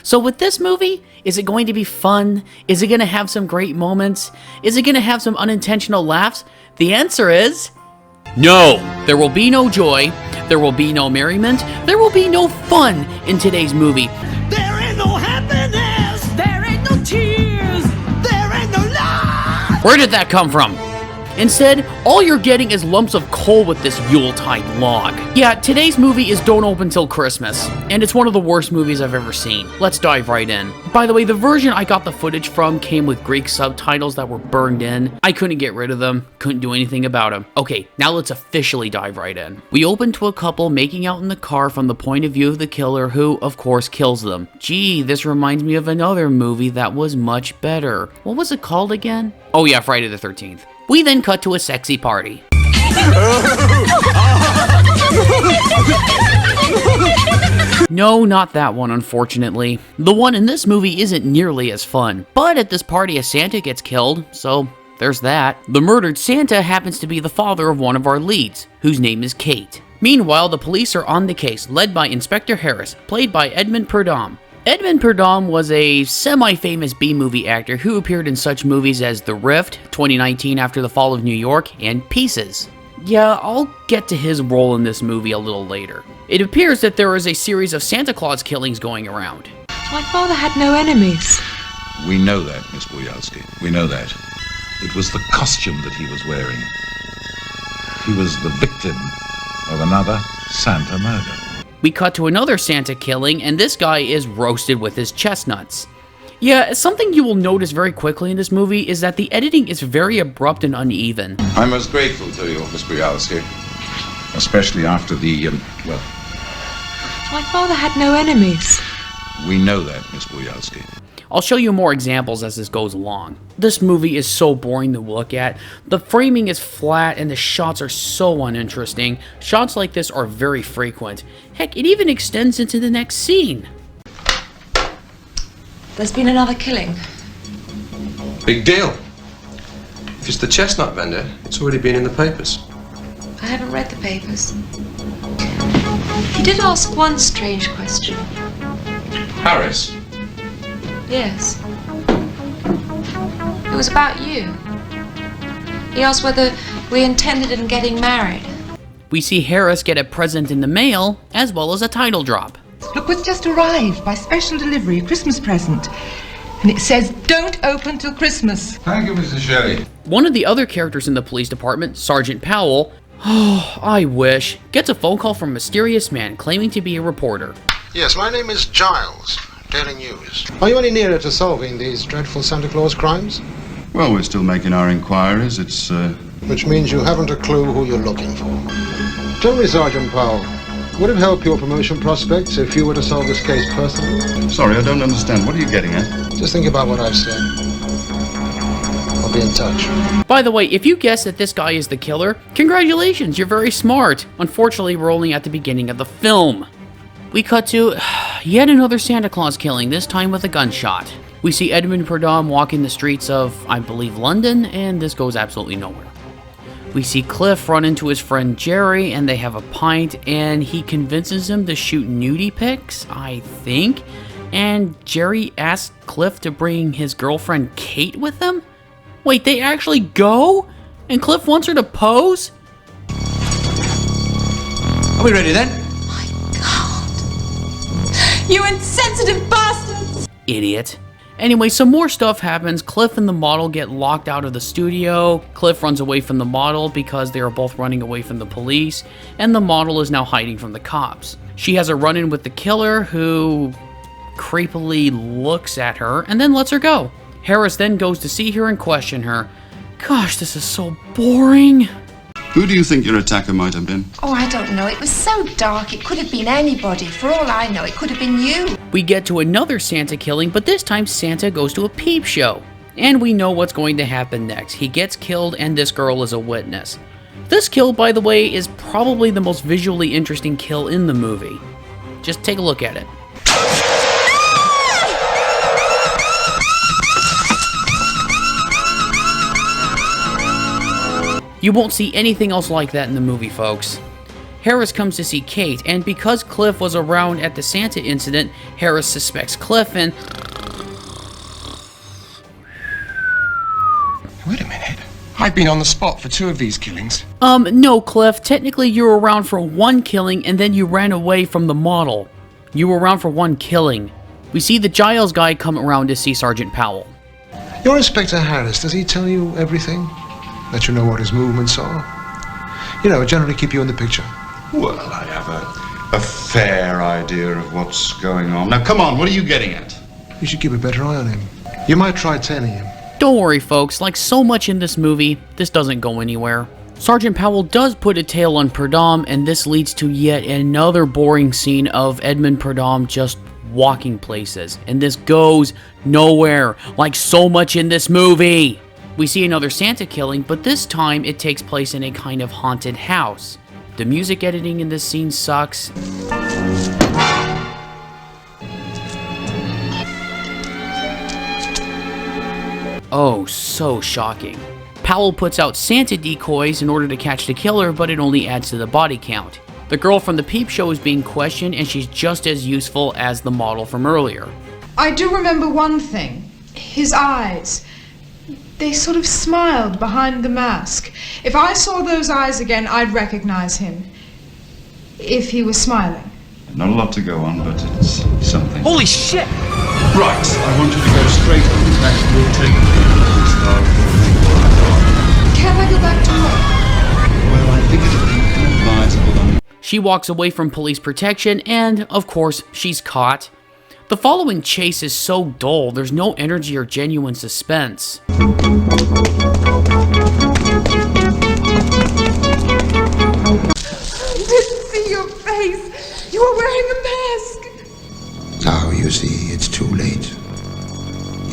So with this movie, is it going to be fun? Is it going to have some great moments? Is it going to have some unintentional laughs? The answer is no. There will be no joy. There will be no merriment. There will be no fun in today's movie. There ain't no happiness. There ain't no tears. There ain't no love. Where did that come from? Instead, all you're getting is lumps of coal with this Yuletide log. Yeah, today's movie is Don't Open Till Christmas, and it's one of the worst movies I've ever seen. Let's dive right in. By the way, the version I got the footage from came with Greek subtitles that were burned in. I couldn't get rid of them, couldn't do anything about them. Okay, now let's officially dive right in. We open to a couple making out in the car from the point of view of the killer who, of course, kills them. Gee, this reminds me of another movie that was much better. What was it called again? Oh yeah, Friday the 13th. We then cut to a sexy party. No, not that one, unfortunately. The one in this movie isn't nearly as fun. But at this party, a Santa gets killed, so there's that. The murdered Santa happens to be the father of one of our leads, whose name is Kate. Meanwhile, the police are on the case, led by Inspector Harris, played by Edmund Purdom. Edmund Purdom was a semi-famous B-movie actor who appeared in such movies as The Rift, 2019 After the Fall of New York, and Pieces. Yeah, I'll get to his role in this movie a little later. It appears that there is a series of Santa Claus killings going around. My father had no enemies. We know that, Miss Boyarski. We know that. It was the costume that he was wearing. He was the victim of another Santa murder. We cut to another Santa killing, and this guy is roasted with his chestnuts. Yeah, something you will notice very quickly in this movie is that the editing is very abrupt and uneven. I'm most grateful to you, Miss Boyarski. Especially after the, well... My father had no enemies. We know that, Miss Boyarski. I'll show you more examples as this goes along. This movie is so boring to look at. The framing is flat and the shots are so uninteresting. Shots like this are very frequent. Heck, it even extends into the next scene. There's been another killing. Big deal. If it's the chestnut vendor, it's already been in the papers. I haven't read the papers. He did ask one strange question. Harris? Yes. It was about you. He asked whether we intended in getting married. We see Harris get a present in the mail, as well as a title drop. Look what's just arrived by special delivery, a Christmas present. And it says, don't open till Christmas. Thank you, Mrs. Shelley. One of the other characters in the police department, Sergeant Powell, oh, I wish, gets a phone call from a mysterious man claiming to be a reporter. Yes, my name is Giles. Daily News. Are you any nearer to solving these dreadful Santa Claus crimes? Well, we're still making our inquiries. It's, Which means you haven't a clue who you're looking for. Tell me, Sergeant Powell, would it help your promotion prospects if you were to solve this case personally? Sorry, I don't understand. What are you getting at? Just think about what I've said. I'll be in touch. By the way, if you guess that this guy is the killer, congratulations, you're very smart. Unfortunately, we're only at the beginning of the film. We cut to yet another Santa Claus killing, this time with a gunshot. We see Edmund Purdom walking the streets of, I believe, London, and this goes absolutely nowhere. We see Cliff run into his friend Jerry, and they have a pint, and he convinces him to shoot nudie pics, I think. And Jerry asks Cliff to bring his girlfriend Kate with him? Wait, they actually go? And Cliff wants her to pose? Are we ready then? You insensitive bastards! Idiot. Anyway, some more stuff happens. Cliff and the model get locked out of the studio. Cliff runs away from the model because they are both running away from the police, and the model is now hiding from the cops. She has a run-in with the killer, who creepily looks at her and then lets her go. Harris then goes to see her and question her. Gosh, this is so boring. Who do you think your attacker might have been? Oh, I don't know. It was so dark. It could have been anybody. For all I know, it could have been you. We get to another Santa killing, but this time Santa goes to a peep show. And we know what's going to happen next. He gets killed and this girl is a witness. This kill, by the way, is probably the most visually interesting kill in the movie. Just take a look at it. You won't see anything else like that in the movie, folks. Harris comes to see Kate, and because Cliff was around at the Santa incident, Harris suspects Cliff and... Wait a minute. I've been on the spot for 2 of these killings. No, Cliff. Technically, you were around for 1 killing, and then you ran away from the model. You were around for 1 killing. We see the Giles guy come around to see Sergeant Powell. Your Inspector Harris, does he tell you everything? Let you know what his movements are? You know, generally keep you in the picture. Well, I have a fair idea of what's going on. Now, come on, what are you getting at? You should keep a better eye on him. You might try tanning him. Don't worry, folks. Like so much in this movie, this doesn't go anywhere. Sergeant Powell does put a tail on Purdom, and this leads to yet another boring scene of Edmund Purdom just walking places. And this goes nowhere, like so much in this movie. We see another Santa killing, but this time it takes place in a kind of haunted house. The music editing in this scene sucks. Oh, so shocking. Powell puts out Santa decoys in order to catch the killer, but it only adds to the body count. The girl from the peep show is being questioned, and she's just as useful as the model from earlier. I do remember one thing. His eyes. They sort of smiled behind the mask. If I saw those eyes again, I'd recognize him. If he was smiling. Not a lot to go on, but it's something. Holy shit! Right, I want you to go straight on the back. We'll take the Can't I go back to work? Well, I think it'll be inadvisable. She walks away from police protection, and, of course, she's caught. The following chase is so dull, there's no energy or genuine suspense. Didn't see your face. You were wearing a mask. Now you see, it's too late.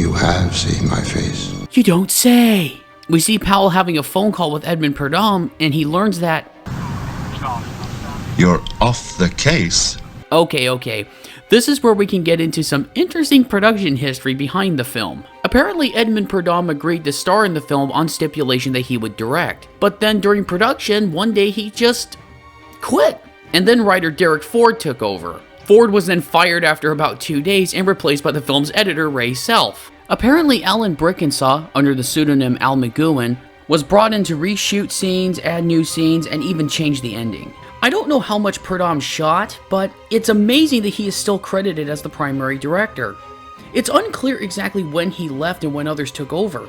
You have seen my face. You don't say! We see Powell having a phone call with Edmund Purdom, and he learns that... You're off the case. Okay. This is where we can get into some interesting production history behind the film. Apparently, Edmund Purdom agreed to star in the film on stipulation that he would direct. But then during production, one day he just... quit. And then writer Derek Ford took over. Ford was then fired after about 2 days and replaced by the film's editor, Ray Self. Apparently, Alan Brickensaw, under the pseudonym Al McGowan, was brought in to reshoot scenes, add new scenes, and even change the ending. I don't know how much Purdom shot, but it's amazing that he is still credited as the primary director. It's unclear exactly when he left and when others took over.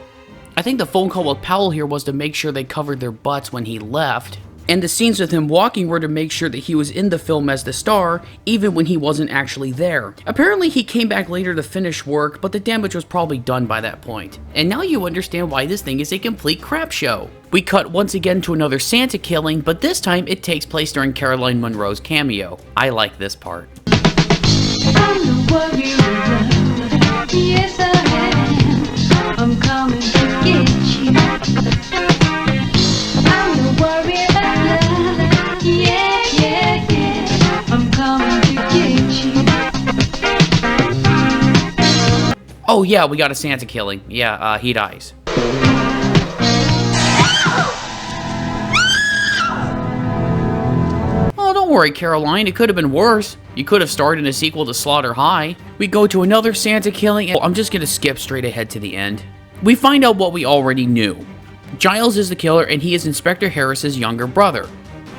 I think the phone call with Powell here was to make sure they covered their butts when he left, and the scenes with him walking were to make sure that he was in the film as the star, even when he wasn't actually there. Apparently he came back later to finish work, but the damage was probably done by that point. And now you understand why this thing is a complete crap show. We cut once again to another Santa killing, but this time it takes place during Caroline Munro's cameo. I like this part. I'm the warrior of love. Yes, I am. I'm coming to get you. I'm the warrior of love. Yeah. I'm coming to get you. Oh yeah, we got a Santa killing. Yeah, he dies. Oh, don't worry, Caroline, it could have been worse. You could have starred in a sequel to Slaughter High. We go to another Santa killing, and I'm just gonna skip straight ahead to the end. We find out what we already knew. Giles is the killer, and he is Inspector Harris's younger brother.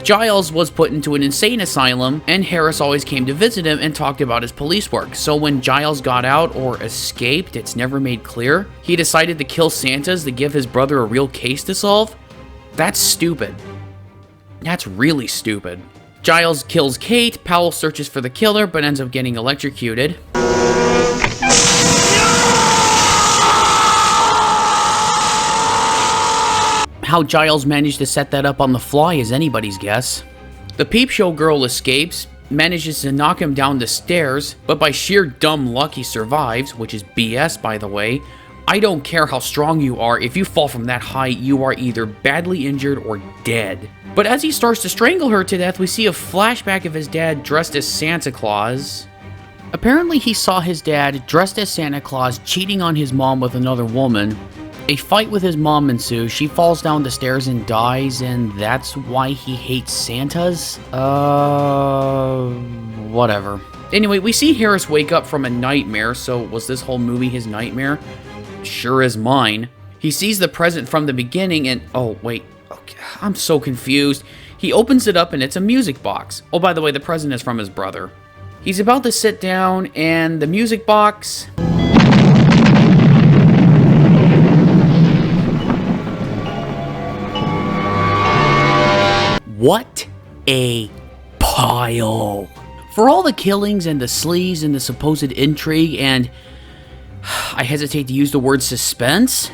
Giles was put into an insane asylum, and Harris always came to visit him and talked about his police work. So when Giles got out, or escaped, it's never made clear, he decided to kill Santas to give his brother a real case to solve? That's stupid. That's really stupid. Giles kills Kate, Powell searches for the killer, but ends up getting electrocuted. How Giles managed to set that up on the fly is anybody's guess. The peep show girl escapes, manages to knock him down the stairs, but by sheer dumb luck he survives, which is BS by the way. I don't care how strong you are, if you fall from that height, you are either badly injured or dead. But as he starts to strangle her to death, we see a flashback of his dad dressed as Santa Claus. Apparently he saw his dad dressed as Santa Claus cheating on his mom with another woman, A fight with his mom ensues. She falls down the stairs and dies, and that's why he hates Santas? Whatever. Anyway, we see Harris wake up from a nightmare, so was this whole movie his nightmare? Sure is mine. He sees the present from the beginning and... Oh, wait. Okay, I'm so confused. He opens it up and it's a music box. Oh, by the way, the present is from his brother. He's about to sit down and the music box... What a pile. For all the killings and the sleaze and the supposed intrigue and... I hesitate to use the word suspense.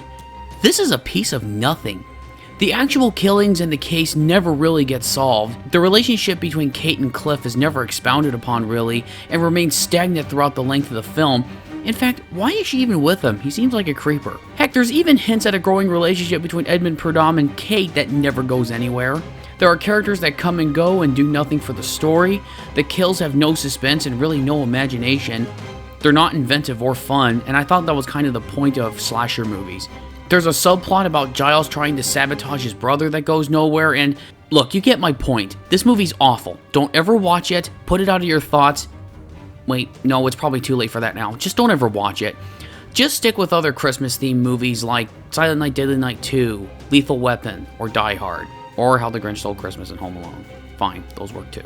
This is a piece of nothing. The actual killings and the case never really get solved. The relationship between Kate and Cliff is never expounded upon really, and remains stagnant throughout the length of the film. In fact, why is she even with him? He seems like a creeper. Heck, there's even hints at a growing relationship between Edmund Prudhomme and Kate that never goes anywhere. There are characters that come and go and do nothing for the story. The kills have no suspense and really no imagination. They're not inventive or fun, and I thought that was kind of the point of slasher movies. There's a subplot about Giles trying to sabotage his brother that goes nowhere, and look, you get my point. This movie's awful. Don't ever watch it. Put it out of your thoughts. Wait, no, it's probably too late for that now. Just don't ever watch it. Just stick with other Christmas-themed movies like Silent Night, Deadly Night 2, Lethal Weapon, or Die Hard, or How the Grinch Stole Christmas and Home Alone. Fine, those work too.